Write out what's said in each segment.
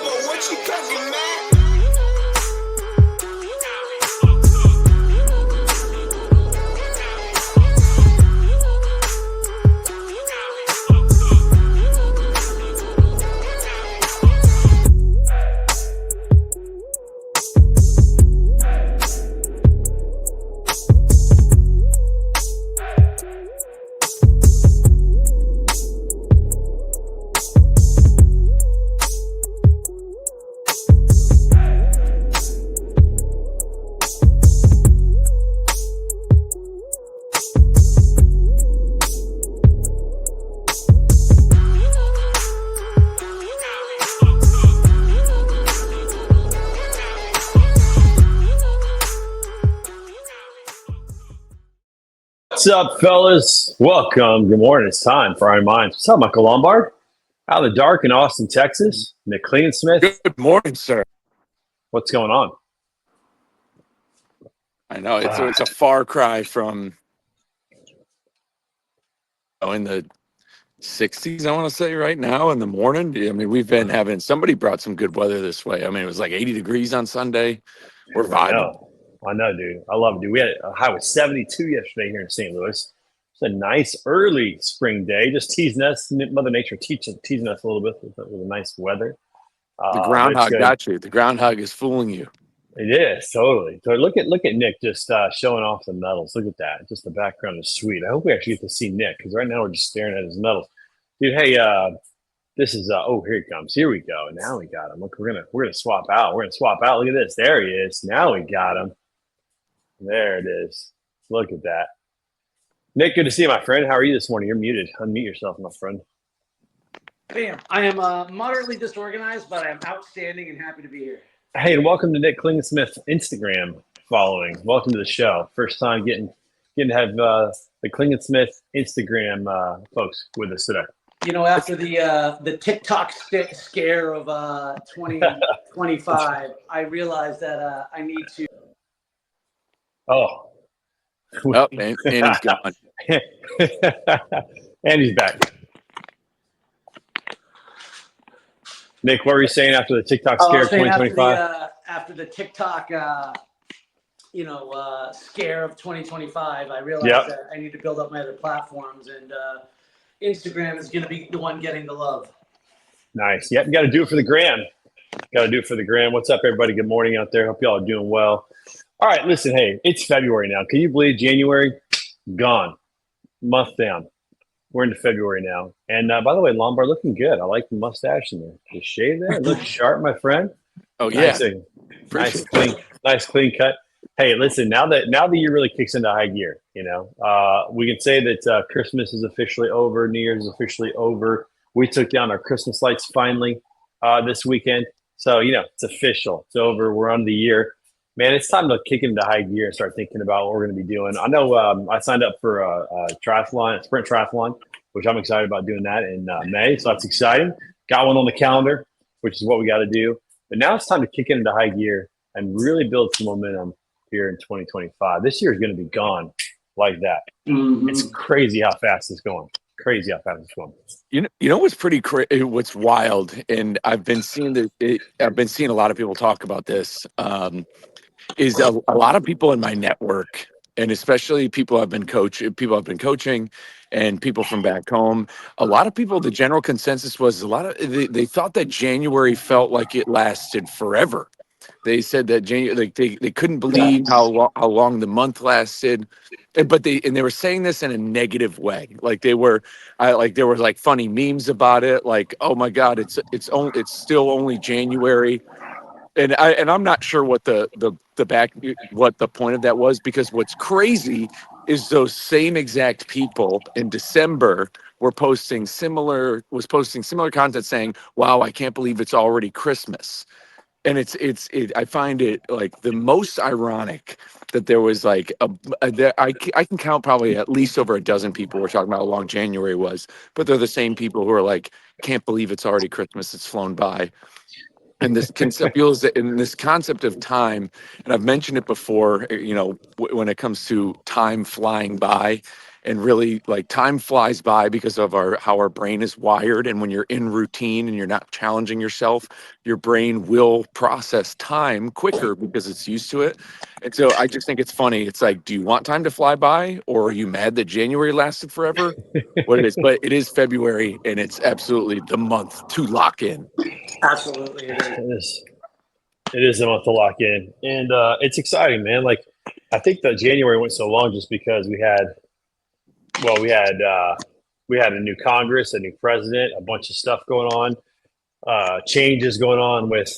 but what you cooking, man? What's up, fellas? Welcome. Good morning. It's time for Iron Minds. What's up, Michael Lombard? Out in the dark in Austin, Texas. Nick Klingensmith. Good morning, sir. What's going on? I know it's a far cry from in the 60s, I want to say right now in the morning. I mean, we've been having somebody brought some good weather this way. I mean, it was like 80 degrees on Sunday. We're vibing. I know, dude. I love it, dude. We had a high of 72 yesterday here in St. Louis. It's a nice early spring day. Just teasing us, Mother Nature teasing us a little bit with the nice weather. The groundhog got you. The groundhog is fooling you. It is totally. So look at Nick just showing off the medals. Look at that. Just the background is sweet. I hope we actually get to see Nick because right now we're just staring at his medals. Dude, hey, this is here he comes. Here we go. Now we got him. Look, we're gonna swap out. We're gonna swap out. Look at this. There he is. Now we got him. There it is. Look at that. Nick, good to see you, my friend. How are you this morning? You're muted. Unmute yourself, my friend. Bam. I am moderately disorganized, but I'm outstanding and happy to be here. Hey, and welcome to Nick Klingensmith Instagram following. Welcome to the show. First time getting to have the Klingensmith Instagram folks with us today. You know, after the TikTok scare of 2025, I realized that I need to. Oh, and he's gone. And he's back. Nick, what were you saying after the TikTok scare of 2025? After the TikTok, scare of 2025, I realized that I need to build up my other platforms, and Instagram is going to be the one getting the love. Nice. Yep, you got to do it for the gram. What's up, everybody? Good morning out there. Hope y'all are doing well. All right, listen, hey, it's February now. Can you believe January? Gone. Month down. We're into February now. And by the way, Lombard looking good. I like the mustache and the shave there. It looks sharp, my friend. Oh, yeah. Nice clean cut. Hey, listen, now the year really kicks into high gear, we can say that Christmas is officially over. New Year's is officially over. We took down our Christmas lights finally this weekend. So, it's official. It's over. We're on the year. Man, it's time to kick into high gear and start thinking about what we're going to be doing. I know I signed up for a sprint triathlon, which I'm excited about doing that in May. So that's exciting. Got one on the calendar, which is what we got to do. But now it's time to kick into high gear and really build some momentum here in 2025. This year is going to be gone like that. Mm-hmm. It's crazy how fast it's going. You know what's what's wild, and I've been seeing a lot of people talk about this. Is a lot of people in my network, and especially people I've been coaching, and people from back home. A lot of people, the general consensus was they thought that January felt like it lasted forever. They said that January, they couldn't believe how long the month lasted, but they were saying this in a negative way. Like there were funny memes about it. Like, oh my God, it's still only January. And I'm not sure what the point of that was, because what's crazy is those same exact people in December were posting similar content saying, "Wow, I can't believe it's already Christmas." And I find it like the most ironic that there was like I can count probably at least over a dozen people were talking about how long January was, but they're the same people who are like, "Can't believe it's already Christmas. It's flown by." And this concept of time, and I've mentioned it before, when it comes to time flying by, and really like time flies by because of how our brain is wired. And when you're in routine and you're not challenging yourself, your brain will process time quicker because it's used to it. And so I just think it's funny. It's like, do you want time to fly by, or are you mad that January lasted forever? What it is, but it is February, and it's absolutely the month to lock in. Absolutely, it is. It is. It is a month to lock in, and it's exciting, man. Like I think that January went so long just because well, we had a new Congress, a new president, a bunch of stuff going on, changes going on with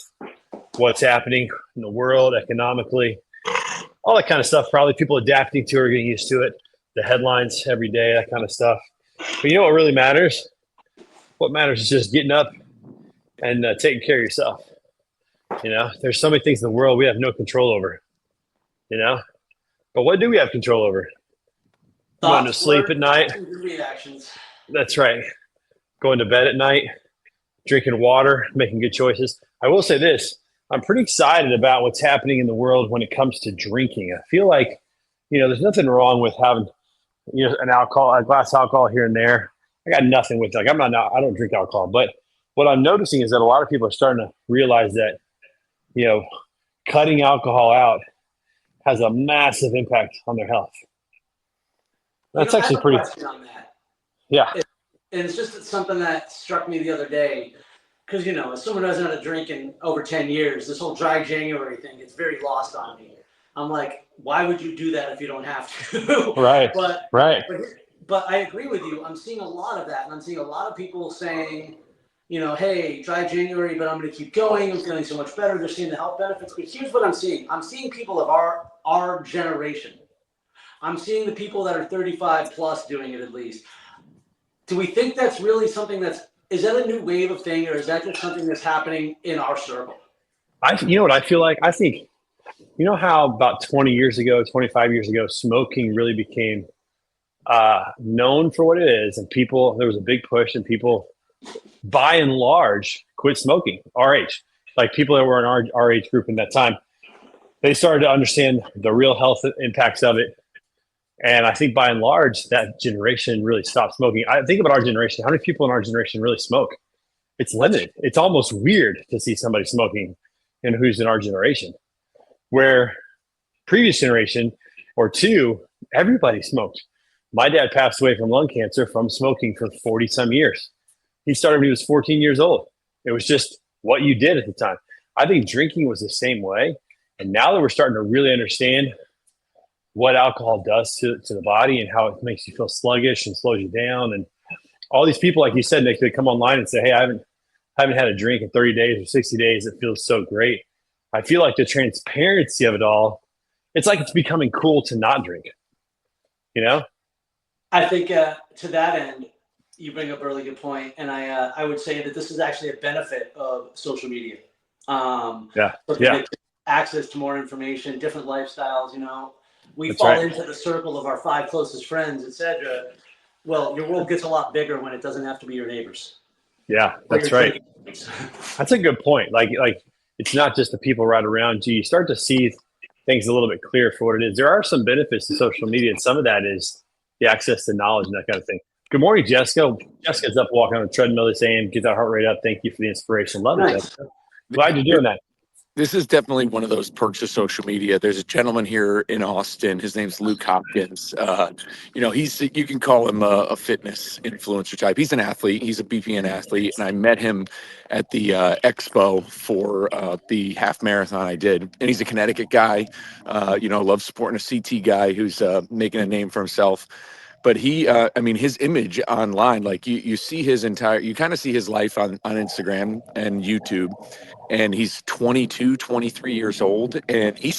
what's happening in the world economically, all that kind of stuff. Probably people adapting to it or getting used to it. The headlines every day, that kind of stuff. But you know what really matters? What matters is just getting up and taking care of yourself. You know, there's so many things in the world we have no control over. You know, but what do we have control over? Going to Thoughts, sleep words, at night. actions, and reactions. That's right. Going to bed at night, drinking water, making good choices. I will say this. I'm pretty excited about what's happening in the world when it comes to drinking. I feel like, you know, there's nothing wrong with having, you know, a glass of alcohol here and there. I got nothing with it. Like I don't drink alcohol, but what I'm noticing is that a lot of people are starting to realize that, you know, cutting alcohol out has a massive impact on their health. That's I have actually a pretty, question on that. yeah. And it's just something that struck me the other day. Because, you know, as someone who hasn't had a drink in over 10 years, this whole dry January thing, it's very lost on me. I'm like, why would you do that if you don't have to? Right. but, Right. but I agree with you. I'm seeing a lot of that. And I'm seeing a lot of people saying, you know, hey, dry January, but I'm going to keep going. I'm feeling so much better. They're seeing the health benefits. But here's what I'm seeing. I'm seeing people of our generation. I'm seeing the people that are 35 plus doing it at least. Do we think that's really something is that a new wave of thing, or is that just something that's happening in our circle? You know what I feel like? I think, you know how about 20 years ago, 25 years ago, smoking really became known for what it is, and there was a big push, and people, by and large, quit smoking. Our age, like people that were in our age group in that time, they started to understand the real health impacts of it. And I think by and large, that generation really stopped smoking. I think about our generation. How many people in our generation really smoke? It's limited. It's almost weird to see somebody smoking and who's in our generation. Where previous generation or two, everybody smoked. My dad passed away from lung cancer from smoking for 40 some years. He started when he was 14 years old. It was just what you did at the time. I think drinking was the same way. And now that we're starting to really understand what alcohol does to the body and how it makes you feel sluggish and slows you down, and all these people, like you said, Nick, they come online and say, hey, I haven't had a drink in 30 days or 60 days. It feels so great. I feel like the transparency of it all, it's like it's becoming cool to not drink, you know? I think to that end, you bring up a really good point, and I would say that this is actually a benefit of social media. Access to more information, different lifestyles, you know. We fall into the circle of our 5 closest friends, etc. Well, your world gets a lot bigger when it doesn't have to be your neighbors. Yeah, that's right. That's a good point. Like it's not just the people right around you. You start to see things a little bit clearer for what it is. There are some benefits to social media, and some of that is the access to knowledge and that kind of thing. Good morning, Jessica. Jessica's up walking on the treadmill this AM, get that heart rate up. Thank you for the inspiration. Love it, Jessica. Glad you're doing that. This is definitely one of those perks of social media. There's a gentleman here in Austin. His name's Luke Hopkins. You know, you can call him a fitness influencer type. He's an athlete. He's a BPN athlete. And I met him at the expo for the half marathon I did. And he's a Connecticut guy, you know, loves supporting a CT guy who's making a name for himself. But his image online, like you see you kind of see his life on Instagram and YouTube. And he's 22, 23 years old. And he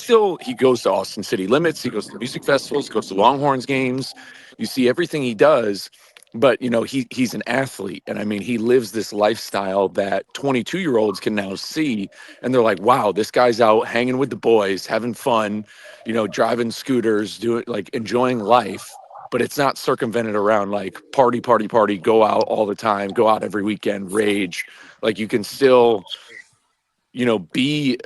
goes to Austin City Limits. He goes to music festivals, goes to Longhorns games. You see everything he does. But, you know, he's an athlete. And I mean, he lives this lifestyle that 22-year-olds can now see. And they're like, wow, this guy's out hanging with the boys, having fun, you know, driving scooters, enjoying life. But it's not circumvented around like party, go out all the time, go out every weekend, rage. Like you can still be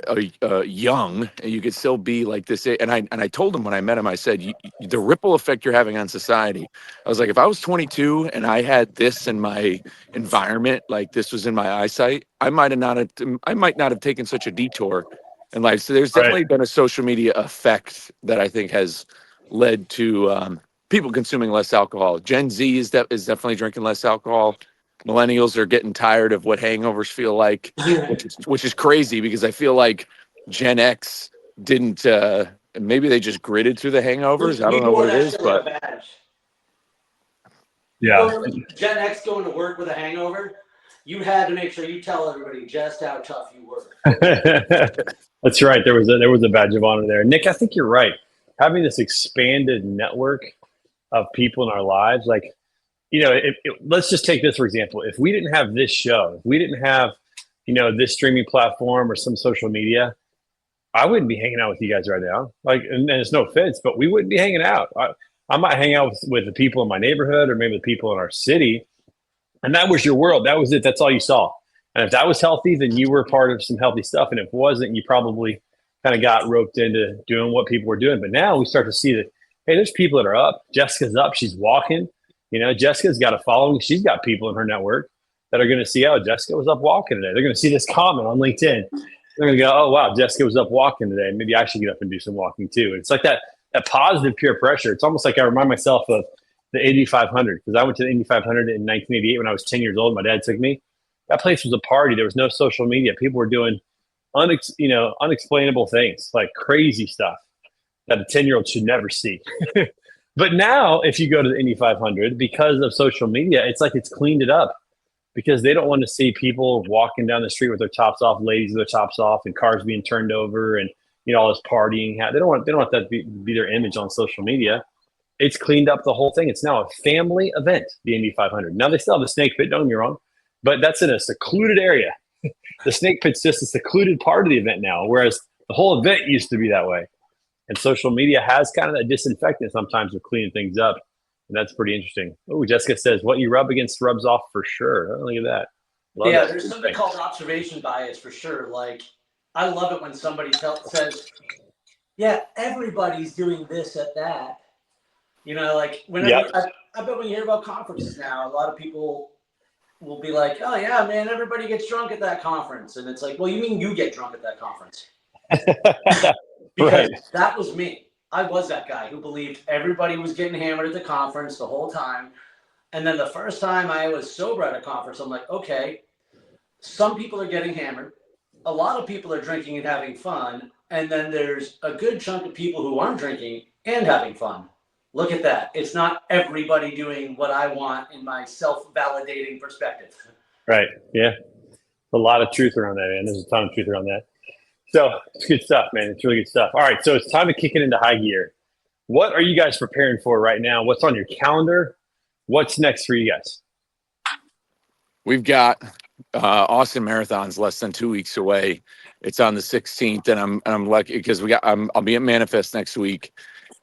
young, and you could still be like this. And I told him when I met him, I said, the ripple effect you're having on society. I was like, if I was 22 and I had this in my environment, like this was in my eyesight, I might not have taken such a detour in life. So there's Right. definitely been a social media effect that I think has led to people consuming less alcohol. Gen Z is definitely drinking less alcohol. Millennials are getting tired of what hangovers feel like, which is crazy because I feel like Gen X didn't. Maybe they just gritted through the hangovers. I We don't know wore what it that is, shit like but a badge. Yeah. Gen X going to work with a hangover, you had to make sure you tell everybody just how tough you were. That's right. There was a badge of honor there. Nick, I think you're right. Having this expanded network of people in our lives, like, let's just take this for example. If we didn't have this show, if we didn't have, this streaming platform or some social media, I wouldn't be hanging out with you guys right now. Like, and it's no offense, but we wouldn't be hanging out. I might hang out with the people in my neighborhood or maybe the people in our city. And that was your world. That was it. That's all you saw. And if that was healthy, then you were part of some healthy stuff. And if it wasn't, you probably kind of got roped into doing what people were doing. But now we start to see that, hey, there's people that are up. Jessica's up. She's walking. Jessica's got a following. She's got people in her network that are going to see, oh, Jessica was up walking today. They're going to see this comment on LinkedIn. They're going to go, oh, wow, Jessica was up walking today. Maybe I should get up and do some walking too. And it's like that positive peer pressure. It's almost like I remind myself of the Indy 500 because I went to the Indy 500 in 1988 when I was 10 years old. My dad took me. That place was a party. There was no social media. People were doing unexplainable things, like crazy stuff that a 10-year-old should never see. But now if you go to the Indy 500, because of social media, it's like it's cleaned it up because they don't want to see people walking down the street with their tops off, ladies with their tops off, and cars being turned over and all this partying. They don't want that to be their image on social media. It's cleaned up the whole thing. It's now a family event, the Indy 500. Now they still have the snake pit, don't get me wrong, but that's in a secluded area. The snake pit's just a secluded part of the event now, whereas the whole event used to be that way. And social media has kind of that disinfectant sometimes with cleaning things up. And that's pretty interesting. Oh, Jessica says, what you rub against rubs off for sure. Oh, look at that. Love that. There's something called observation bias for sure. Like, I love it when somebody says, yeah, everybody's doing this at that. Like whenever I bet when you hear about conferences now, a lot of people will be like, oh yeah, man, everybody gets drunk at that conference. And it's like, well, you mean you get drunk at that conference? Because that was me. I was that guy who believed everybody was getting hammered at the conference the whole time. And then the first time I was sober at a conference, I'm like, okay, some people are getting hammered. A lot of people are drinking and having fun. And then there's a good chunk of people who aren't drinking and having fun. Look at that. It's not everybody doing what I want in my self-validating perspective. Right. Yeah. A lot of truth around that, man. There's a ton of truth around that. So it's good stuff, man. It's really good stuff. All right. So it's time to kick it into high gear. What are you guys preparing for right now? What's on your calendar? What's next for you guys? We've got Austin Marathon's less than 2 weeks away. It's on the 16th, and I'm lucky because I'll be at Manifest next week,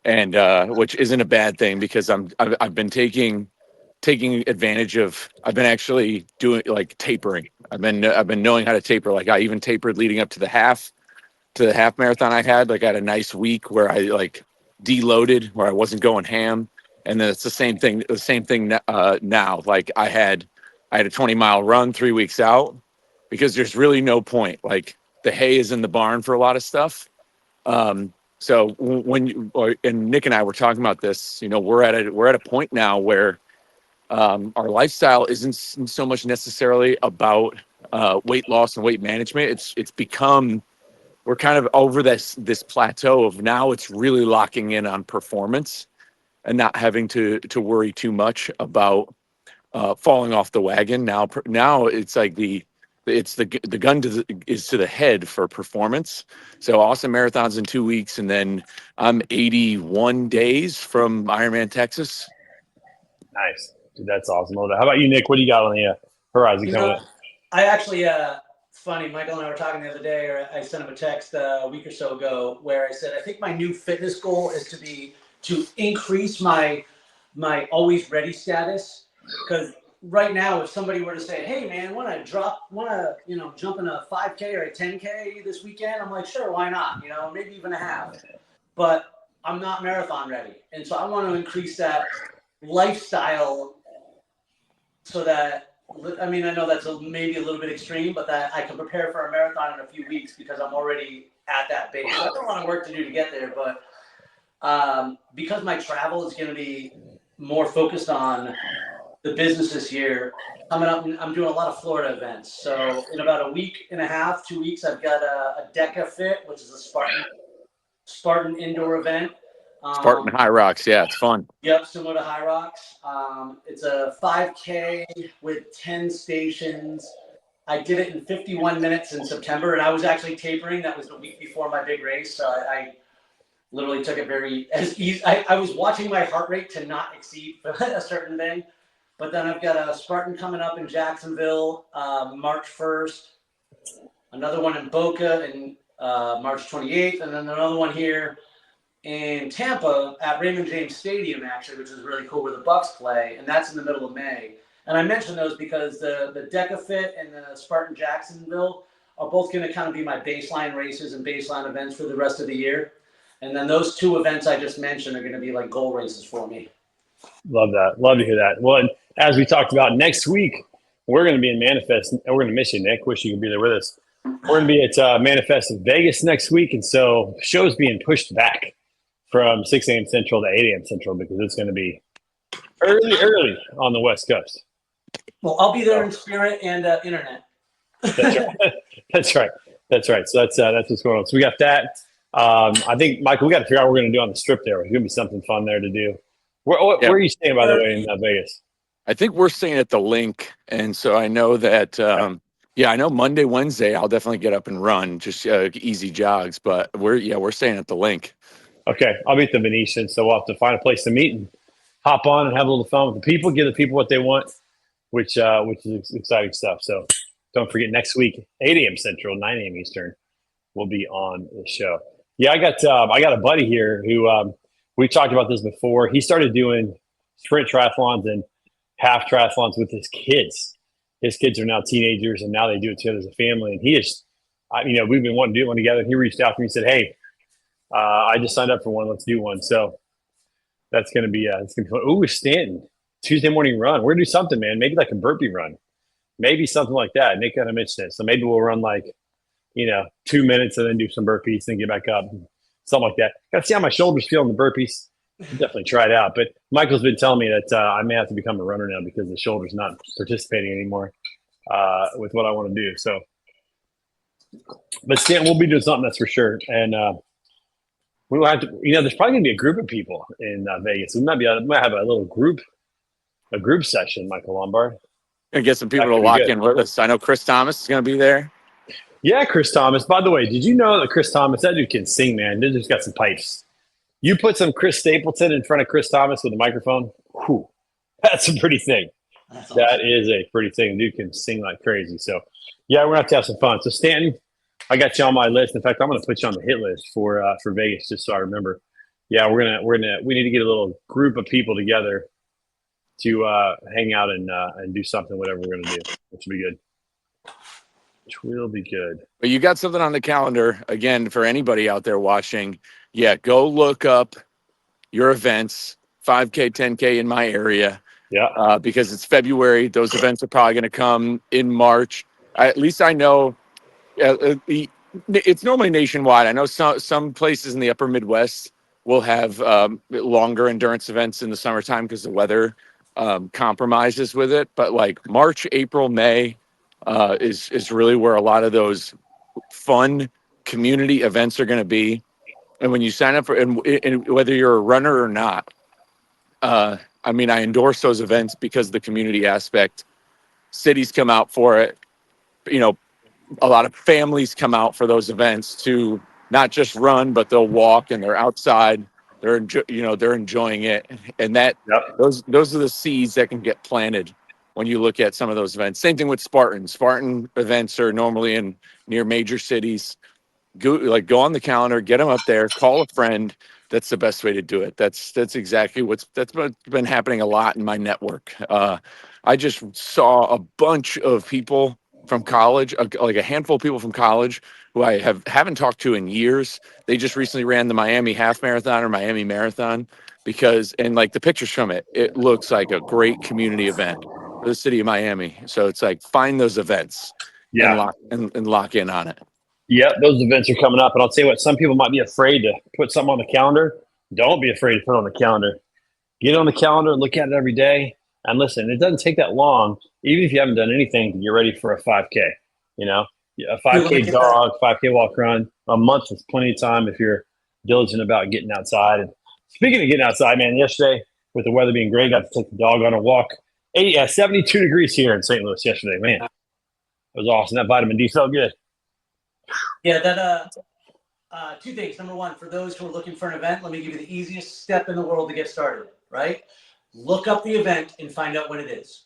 and which isn't a bad thing because I've been taking advantage of. I've been actually doing like tapering. I've been knowing how to taper. Like I even tapered leading up to the half marathon I had. Like I had a nice week where I like deloaded, where I wasn't going ham, and then it's the same thing. The same thing now. Like I had a 20-mile run 3 weeks out because there's really no point. Like the hay is in the barn for a lot of stuff. So and Nick and I were talking about this, we're at a point now where our lifestyle isn't so much necessarily about weight loss and weight management. It's become, we're kind of over this plateau of now it's really locking in on performance and not having to worry too much about falling off the wagon. Now it's like the gun is to the head for performance. So Austin Marathon's in 2 weeks, and then I'm 81 days from Ironman Texas. Nice. Dude, that's awesome. How about you, Nick? What do you got on the horizon coming up? I actually, it's funny, Michael and I were talking the other day, or I sent him a text a week or so ago where I said, I think my new fitness goal is to increase my always ready status. Because right now, if somebody were to say, "Hey, man, want to jump in a 5K or a 10K this weekend?" I'm like, "Sure, why not? Maybe even a half." But I'm not marathon ready, and so I want to increase that lifestyle so that. I mean, I know that's maybe a little bit extreme, but that I can prepare for a marathon in a few weeks because I'm already at that base. So I have a lot of work to do to get there, but because my travel is going to be more focused on the business this year, coming up, I'm doing a lot of Florida events. So in about a week and a half, 2 weeks, I've got a Deca Fit, which is a Spartan indoor event. Spartan High Rocks. Yeah, it's fun. Yep, similar to High Rocks. It's a 5K with 10 stations. I did it in 51 minutes in September, and I was actually tapering. That was the week before my big race, so I literally took it very as easy. I was watching my heart rate to not exceed a certain thing. But then I've got a Spartan coming up in Jacksonville, March 1st, another one in Boca in March 28th, and then another one here in Tampa at Raymond James Stadium, actually, which is really cool, where the Bucks play, and that's in the middle of May. And I mention those because the Deca Fit and the Spartan Jacksonville are both going to kind of be my baseline races and baseline events for the rest of the year. And then those two events I just mentioned are going to be like goal races for me. Love that. Love to hear that. Well, and as we talked about, next week we're going to be in Manifest, and we're going to miss you, Nick. Wish you could be there with us. We're going to be at Manifest in Vegas next week, and so the show's being pushed back from 6 a.m. Central to 8 a.m. Central because it's going to be early on the West Coast. Well, I'll be there in spirit and internet. That's right. That's right. That's right. So that's what's going on. So we got that. I think, Michael, we got to figure out what we're going to do on the Strip there. There's going to be something fun there to do. Where are you staying, by the way, in Vegas? I think we're staying at the Link, and so I know that. I know Monday, Wednesday, I'll definitely get up and run, just easy jogs. But we're staying at the Link. Okay, I'll be at the Venetian, so we'll have to find a place to meet and hop on and have a little fun with the people, give the people what they want, which is exciting stuff. So don't forget, next week, 8 a.m. Central, 9 a.m. Eastern, we'll be on the show. Yeah, I got a buddy here who we talked about this before. He started doing sprint triathlons and half triathlons with his kids. His kids are now teenagers, and now they do it together as a family. And he is, we've been wanting to do one together. And he reached out to me and said, "Hey, I just signed up for one. Let's do one." So that's going to be it's going to be fun. Ooh, Stanton, Tuesday morning run. We're going to do something, man. Maybe like a burpee run, maybe something like that. Nick kind of mentioned it. So maybe we'll run like 2 minutes and then do some burpees, then get back up, something like that. Got to see how my shoulders feel in the burpees. Definitely try it out. But Michael's been telling me that I may have to become a runner now because the shoulder's not participating anymore with what I want to do. So, but Stanton, we'll be doing something, that's for sure. And we will have to. There's probably gonna be a group of people in Vegas. We might have a little group session. Michael Lombard. And get some people to lock in with us. I know Chris Thomas is going to be there. Yeah, Chris Thomas. By the way, did you know that Chris Thomas, that dude can sing, man? Dude just got some pipes. You put some Chris Stapleton in front of Chris Thomas with a microphone, whew, that's a pretty thing. Awesome. That is a pretty thing. Dude can sing like crazy. So, yeah, we're going to have some fun. So, Stanton, I got you on my list. In fact, I'm going to put you on the hit list for Vegas just so I remember. Yeah, we need to get a little group of people together to hang out and do something, whatever we're going to do, which will be good. Which will be good. But you got something on the calendar, again, for anybody out there watching. Yeah, go look up your events, 5K, 10K in my area. Yeah. Because it's February. Those events are probably going to come in March. At least I know it's normally nationwide. I know some places in the upper Midwest will have longer endurance events in the summertime because the weather compromises with it. But like March, April, May is really where a lot of those fun community events are going to be. And when you sign up for, and whether you're a runner or not, I endorse those events because of the community aspect. Cities come out for it. A lot of families come out for those events to not just run, but they'll walk and they're outside. They're enjoying it, and those are the seeds that can get planted when you look at some of those events. Same thing with Spartan. Spartan events are normally near major cities. Go on the calendar, get them up there, call a friend. That's the best way to do it. That's exactly that's been happening a lot in my network. I just saw a bunch of people from college, like a handful of people from college who I haven't talked to in years. They just recently ran the Miami half marathon or Miami marathon and like the pictures from it, it looks like a great community event for the city of Miami. So it's like find those events and Yeah. lock in on it. Yep, those events are coming up. And I'll tell you what, some people might be afraid to put something on the calendar. Don't be afraid to put it on the calendar. Get it on the calendar, look at it every day. And listen, it doesn't take that long, even if you haven't done anything, to get ready for a 5K. You know, a 5K jog, 5K walk run. A month is plenty of time if you're diligent about getting outside. And speaking of getting outside, man, yesterday with the weather being great, got to take the dog on a walk. 72 degrees here in St. Louis yesterday, man. It was awesome. That vitamin D felt good. Yeah, that two things. Number one, for those who are looking for an event, let me give you the easiest step in the world to get started, right? Look up the event and find out when it is.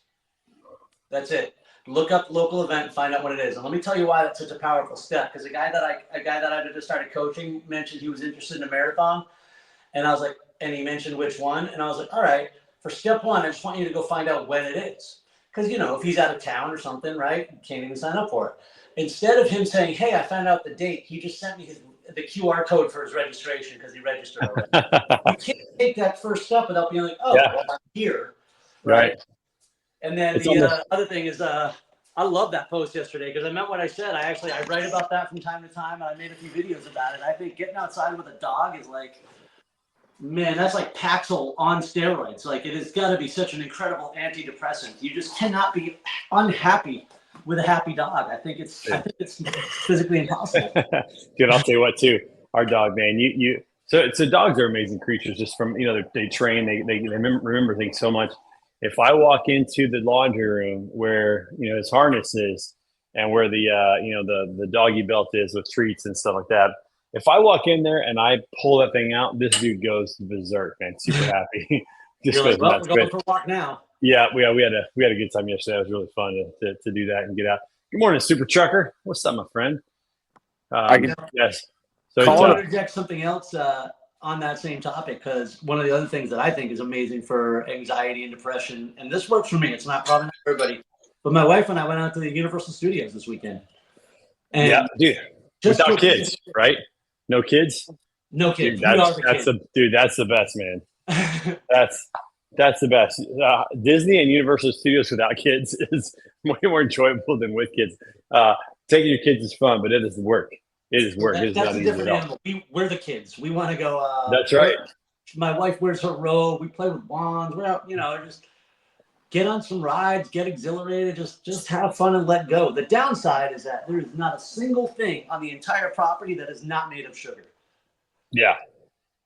That's it. Look up the local event and find out when it is. And let me tell you why that's such a powerful step. Because a guy that I just started coaching mentioned he was interested in a marathon. And I was like, and he mentioned which one. And I was like, all right, for step one, I just want you to go find out when it is. Because, you know, if he's out of town or something, right, you can't even sign up for it. Instead of him saying, hey, I found out the date, he just sent me the QR code for his registration because he registered already. You can't take that first step without being like, oh, Yeah. well, I'm here. Right. And then the other thing is, I love that post yesterday because I meant what I said. I write about that from time to time, and I made a few videos about it. I think getting outside with a dog is like, man, that's like Paxil on steroids. Like, it has got to be such an incredible antidepressant. You just cannot be unhappy with a happy dog. I think it's physically impossible. Dude, I'll tell you what too. Our dog, man, so dogs are amazing creatures. Just from they train, they remember things so much. If I walk into the laundry room where his harness is and where the doggy belt is with treats and stuff like that, if I walk in there and I pull that thing out, this dude goes berserk, man. Super happy. Just goes, well, we're going for a walk now. Yeah, we had a good time yesterday. It was really fun to do that and get out. Good morning, Super Trucker. What's up, my friend? Yes. So I want to interject something else on that same topic, because one of the other things that I think is amazing for anxiety and depression, and this works for me. It's probably not for everybody, but my wife and I went out to the Universal Studios this weekend. And yeah, dude. Without kids, right? No kids. No kids. Dude, that's the best, man. That's the best. Disney and Universal Studios without kids is way more enjoyable than with kids. Taking your kids is fun, but it is work. It is work. It is that's not a easy different at all. animal. We're the kids. We want to go. That's right. My wife wears her robe. We play with wands. We're out, just get on some rides, get exhilarated, just have fun and let go. The downside is that there is not a single thing on the entire property that is not made of sugar. Yeah.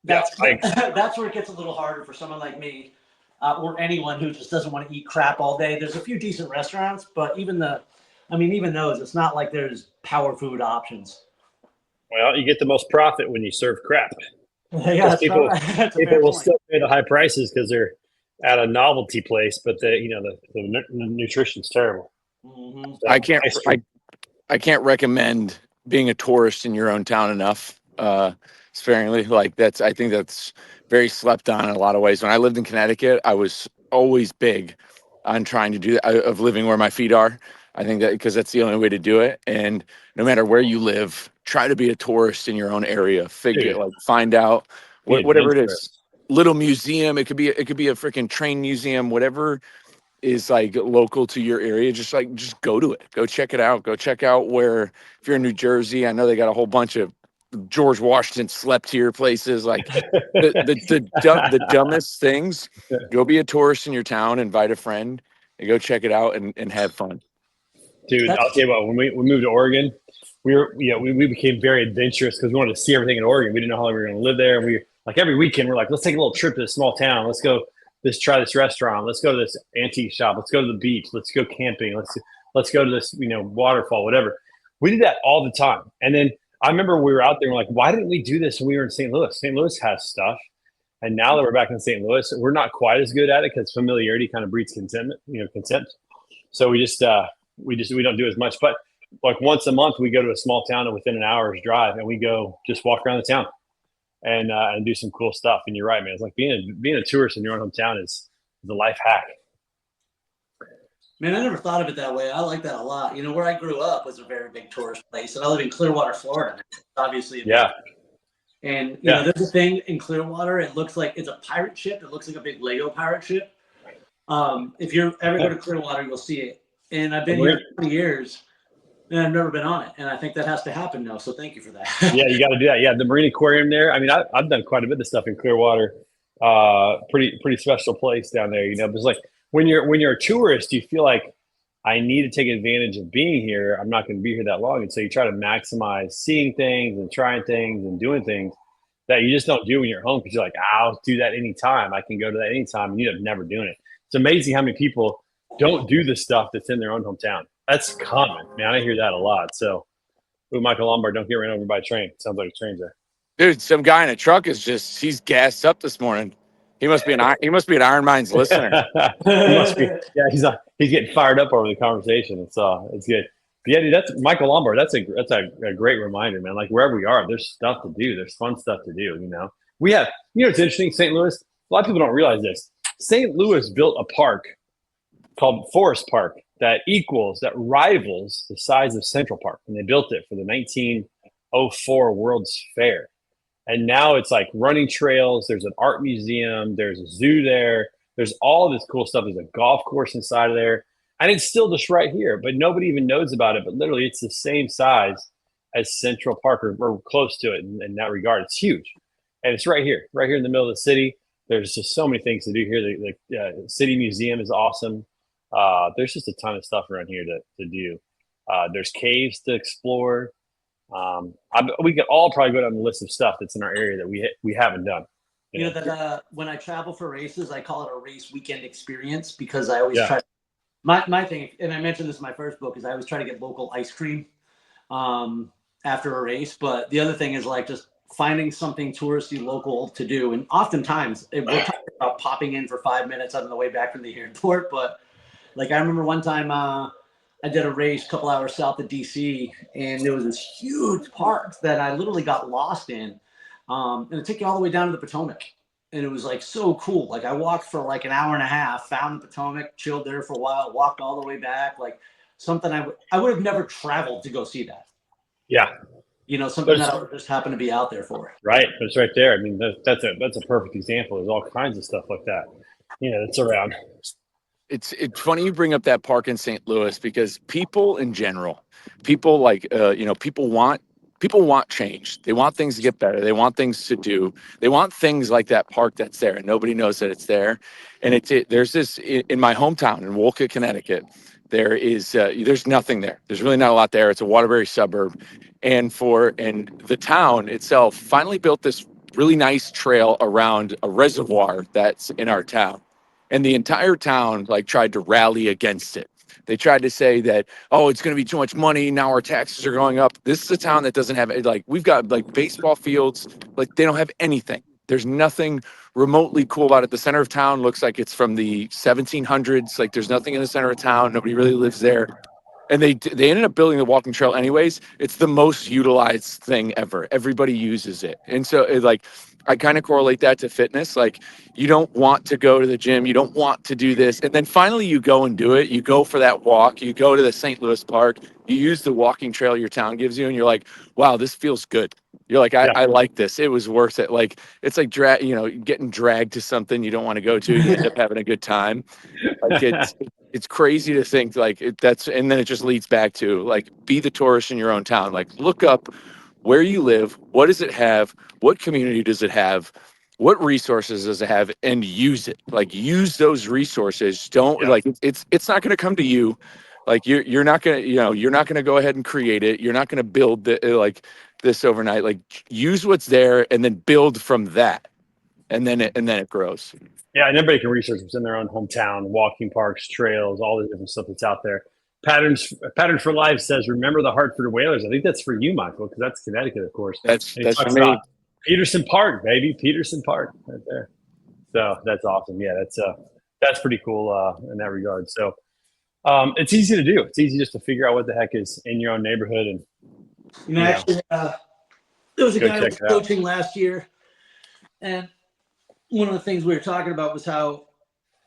That's where it gets a little harder for someone like me, or anyone who just doesn't want to eat crap all day. There's a few decent restaurants, but even those, it's not like there's power food options. Well, you get the most profit when you serve crap. Yeah, people will still pay the high prices because they're at a novelty place, but the nutrition's terrible. Mm-hmm. So I can't recommend being a tourist in your own town enough. Sparingly, I think that's very slept on in a lot of ways. When I lived in Connecticut, I was always big on trying to do that, of living where my feet are. I think that because that's the only way to do it. And no matter where you live, try to be a tourist in your own area. Find out whatever it is. Little museum. It could be a freaking train museum. Whatever is local to your area. Just go to it. Go check it out. Go check out where. If you're in New Jersey, I know they got a whole bunch of George Washington slept here places. The dumbest things. Go be a tourist in your town. Invite a friend and go check it out and have fun. Dude, I'll tell you what, when we moved to Oregon, we became very adventurous because we wanted to see everything in Oregon. We didn't know how long we were going to live there. And we every weekend we're like, let's take a little trip to this small town. Let's go. Let's try this restaurant. Let's go to this antique shop. Let's go to the beach. Let's go camping. Let's go to this waterfall, whatever. We did that all the time. And then I remember we were out there and we're like, why didn't we do this when we were in St. Louis? St. Louis has stuff. And now that we're back in St. Louis, we're not quite as good at it because familiarity kind of breeds contempt. So we don't do as much. But once a month, we go to a small town and within an hour's drive, and we go just walk around the town and do some cool stuff. And you're right, man. It's like being a tourist in your own hometown is a life hack. Man, I never thought of it that way. I like that a lot. You know, where I grew up was a very big tourist place, and I live in Clearwater, Florida. It's obviously a big. Yeah, And you know, yeah. there's a thing in Clearwater. It looks like it's a pirate ship. It looks like a big Lego pirate ship. If you're ever go to Clearwater, you'll see it. And I've been here for 20 years, and I've never been on it. And I think that has to happen now. So thank you for that. Yeah, you got to do that. Yeah, the Marine Aquarium there. I mean, I've done quite a bit of stuff in Clearwater. Pretty special place down there. You know, because like when you're a tourist, you feel like I need to take advantage of being here. I'm not going to be here that long, and so you try to maximize seeing things and trying things and doing things that you just don't do when you're home because you're like, I'll do that anytime. I can go to that anytime, and you end up never doing it. It's amazing how many people don't do the stuff that's in their own hometown. That's common, man. I hear that a lot. So. Ooh, Michael Lombard, don't get ran over by a train. Sounds like a train's there. Dude, some guy in a truck he's gassed up this morning. He must be an Iron Minds listener. He must be. Yeah, he's getting fired up over the conversation. It's good. But yeah, dude, that's Michael Lombard. That's a great reminder, man. Like wherever we are, there's stuff to do. There's fun stuff to do. You know, we have. You know, it's interesting. St. Louis. A lot of people don't realize this. St. Louis built a park called Forest Park that rivals the size of Central Park. And they built it for the 1904 World's Fair. And now it's like running trails. There's an art museum. There's a zoo there. There's all this cool stuff. There's a golf course inside of there. And it's still just right here, but nobody even knows about it. But literally, it's the same size as Central Park or close to it in that regard. It's huge. And it's right here in the middle of the city. There's just so many things to do here. The city museum is awesome. There's just a ton of stuff around here to do. There's caves to explore. We could all probably go down the list of stuff that's in our area that we haven't done. You know that when I travel for races, I call it a race weekend experience because I always try. My thing, and I mentioned this in my first book, is I always try to get local ice cream after a race. But the other thing is like just finding something touristy local to do. And oftentimes we're talking about popping in for 5 minutes on the way back from the airport, but like I remember one time I did a race a couple hours south of DC, and there was this huge park that I literally got lost in, and it took you all the way down to the Potomac, and it was like so cool. Like I walked for like an hour and a half, found the Potomac, chilled there for a while, walked all the way back. Like something I would have never traveled to go see that. Yeah, you know, something that I would just happen to be out there for. Right, but it's right there. I mean, that's a perfect example. There's all kinds of stuff like that. You know, that's around. It's funny you bring up that park in St. Louis because people in general, people like people want change. They want things to get better. They want things to do. They want things like that park that's there and nobody knows that it's there. And there's this in my hometown in Wolcott, Connecticut. There's nothing there. There's really not a lot there. It's a Waterbury suburb, and the town itself finally built this really nice trail around a reservoir that's in our town. And the entire town tried to rally against it. They tried to say that, oh, it's going to be too much money. Now our taxes are going up. This is a town that doesn't have we've got baseball fields. They don't have anything. There's nothing remotely cool about it. The center of town looks like it's from the 1700s. There's nothing in the center of town. Nobody really lives there. And they ended up building the walking trail anyways. It's the most utilized thing ever. Everybody uses it. And so I kind of correlate that to fitness. You don't want to go to the gym. You don't want to do this. And then finally you go and do it. You go for that walk. You go to the St. Louis Park. You use the walking trail your town gives you. And you're like, wow, this feels good. You're like, I like this. It was worth it. It's like getting dragged to something you don't want to go to. You end up having a good time. It's crazy to think and then it just leads back to be the tourist in your own town. Look up where you live. What does it have? What community does it have? What resources does it have? And use it. Use those resources. Don't it's not going to come to you. You're not going to, you're not going to go ahead and create it. You're not going to build this overnight. Use what's there and then build from that. And then it grows. Yeah, and everybody can research what's in their own hometown, walking parks, trails, all the different stuff that's out there. Pattern for Life says, remember the Hartford Whalers. I think that's for you, Michael, because that's Connecticut, of course. That's for me. Peterson Park, baby. Peterson Park right there. So that's awesome. Yeah, that's pretty cool in that regard. So it's easy to do. It's easy just to figure out what the heck is in your own neighborhood. And actually, there was a guy who was coaching last year, and one of the things we were talking about was how,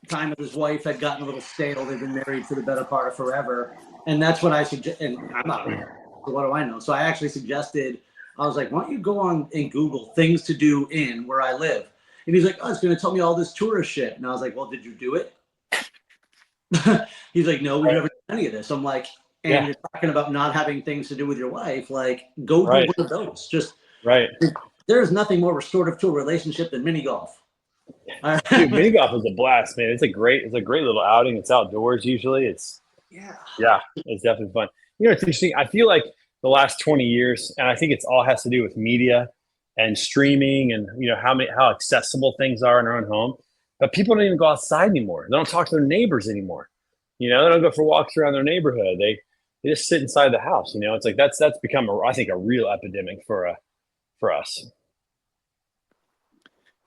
time with his wife had gotten a little stale. They've been married for the better part of forever. And that's what I suggest. And I'm not married, so what do I know? So I actually suggested, I was like, why don't you go on and Google things to do in where I live? And he's like, oh, it's going to tell me all this tourist shit. And I was like, well, did you do it? He's like, no, we've never done any of this. I'm like, and you're talking about not having things to do with your wife. Like, go do one of those. Just there is nothing more restorative to a relationship than mini golf. Dude, mini golf is a blast, man. It's a great little outing. It's outdoors usually. It's it's definitely fun. You know, it's interesting. I feel like the last 20 years, and I think it's all has to do with media and streaming, and you know how accessible things are in our own home. But people don't even go outside anymore. They don't talk to their neighbors anymore. You know, they don't go for walks around their neighborhood. They just sit inside the house. You know, it's like that's become I think a real epidemic for us.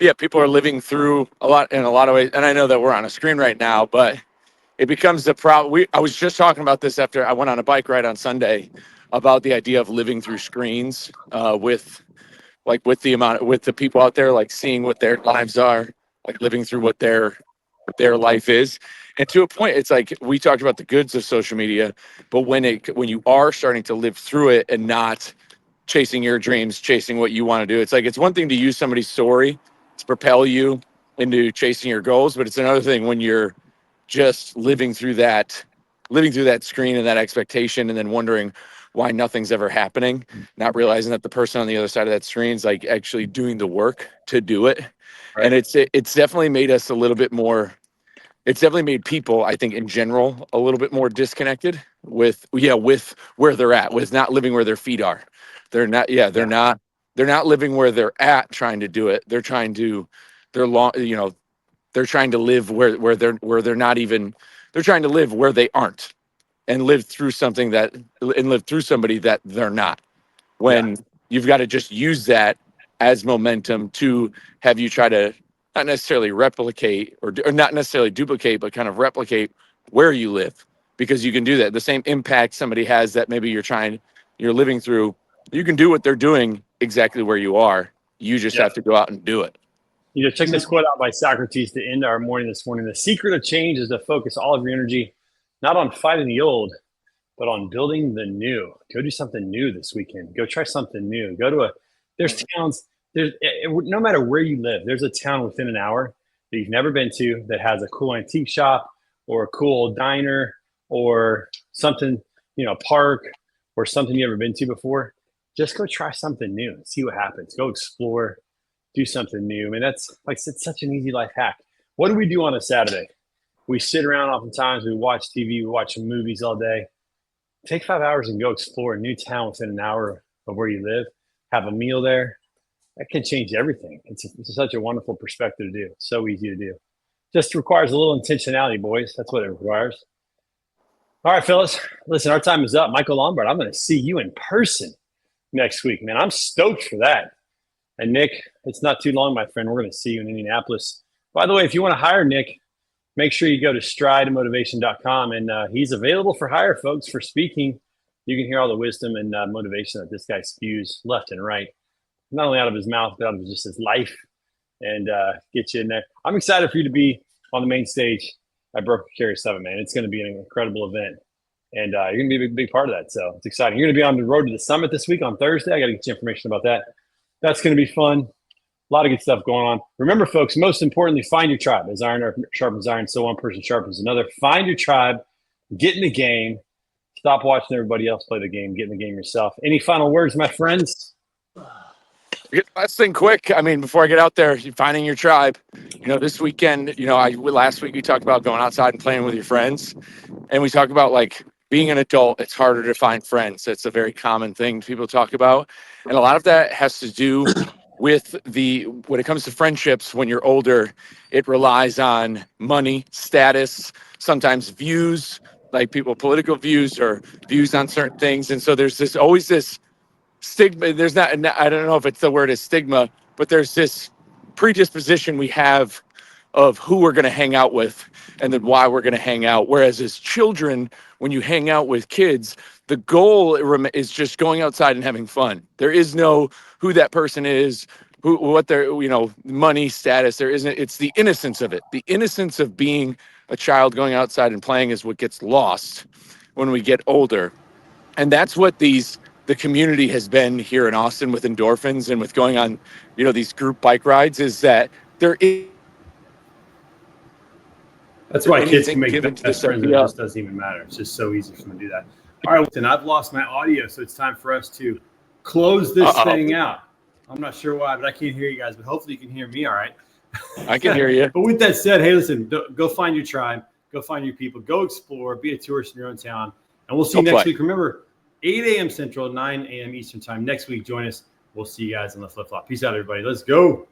Yeah, people are living through in a lot of ways, and I know that we're on a screen right now, but it becomes the problem. I was just talking about this after I went on a bike ride on Sunday about the idea of living through screens with the people out there, like seeing what their lives are, like living through what their life is. And to a point, it's like we talked about the goods of social media, but when you are starting to live through it and not chasing your dreams, chasing what you want to do, it's like it's one thing to use somebody's story to propel you into chasing your goals, but it's another thing when you're just living through that screen and that expectation, and then wondering why nothing's ever happening, not realizing that the person on the other side of that screen is like actually doing the work to do it. And it's definitely made us a little bit more. It's definitely made people, I think, in general, a little bit more disconnected with where they're at, with not living where their feet are. They're not living where they're at trying to do it. They're trying to live where they're not even, they're trying to live where they aren't and live through somebody that they're not. When you've got to just use that as momentum to have you try to not necessarily replicate or not necessarily duplicate, but kind of replicate where you live, because you can do that. The same impact somebody has that maybe you're living through, you can do what they're doing exactly where you are. You just have to go out and do it. You know, check this quote out by Socrates to end our morning this morning. The secret of change is to focus all of your energy not on fighting the old, but on building the new. Go do something new this weekend. Go try something new. There's towns, no matter where you live, there's a town within an hour that you've never been to that has a cool antique shop or a cool diner or something, you know, park or something you've never been to before. Just go try something new and see what happens. Go explore, do something new. I mean, that's like, it's such an easy life hack. What do we do on a Saturday? We sit around oftentimes, we watch TV, we watch movies all day. Take 5 hours and go explore a new town within an hour of where you live. Have a meal there. That can change everything. It's such a wonderful perspective to do. So easy to do. Just requires a little intentionality, boys. That's what it requires. All right, fellas. Listen, our time is up. Michael Lombard, I'm going to see you in person next week, man. I'm stoked for that. And Nick, it's not too long, my friend. We're going to see you in Indianapolis. By the way, if you want to hire Nick, make sure you go to stridemotivation.com, and he's available for hire, folks, for speaking. You can hear all the wisdom and motivation that this guy spews left and right, not only out of his mouth, but out of just his life, and get you in there. I'm excited for you to be on the main stage at Broker Carrier 7, man. It's going to be an incredible event, and you're going to be a big part of that, so it's exciting. You're going to be on the road to the summit this week on Thursday. I got to get you information about that. That's going to be fun. A lot of good stuff going on. Remember, folks, most importantly, find your tribe. As iron sharpens iron, so one person sharpens another. Find your tribe. Get in the game. Stop watching everybody else play the game. Get in the game yourself. Any final words, my friends? Last thing quick. I mean, before I get out there, finding your tribe. You know, this weekend, last week we talked about going outside and playing with your friends. And we talked about, like, being an adult, it's harder to find friends. It's a very common thing people talk about. And a lot of that has to do with when it comes to friendships, when you're older, it relies on money, status, sometimes views, like political views or views on certain things. And so there's always this stigma. I don't know if it's the word is stigma, but there's this predisposition we have of who we're going to hang out with and then why we're going to hang out. Whereas as children, when you hang out with kids, the goal is just going outside and having fun. There is no who that person is, what their, money status there isn't. It's the innocence of it. The innocence of being a child going outside and playing is what gets lost when we get older. And that's what the community has been here in Austin with endorphins and with going on, these group bike rides, is that there is That's why kids anything can make given to best this friends, and it idea. just doesn't even matter. It's just so easy for them to do that. All right, then I've lost my audio, so it's time for us to close this thing out. I'm not sure why, but I can't hear you guys, but hopefully you can hear me all right. I can hear you. But with that said, hey, listen, go find your tribe, go find your people, go explore, be a tourist in your own town, and we'll see you next week. Remember, 8 a.m. Central, 9 a.m. Eastern time. Next week, join us. We'll see you guys on the flip-flop. Peace out, everybody. Let's go.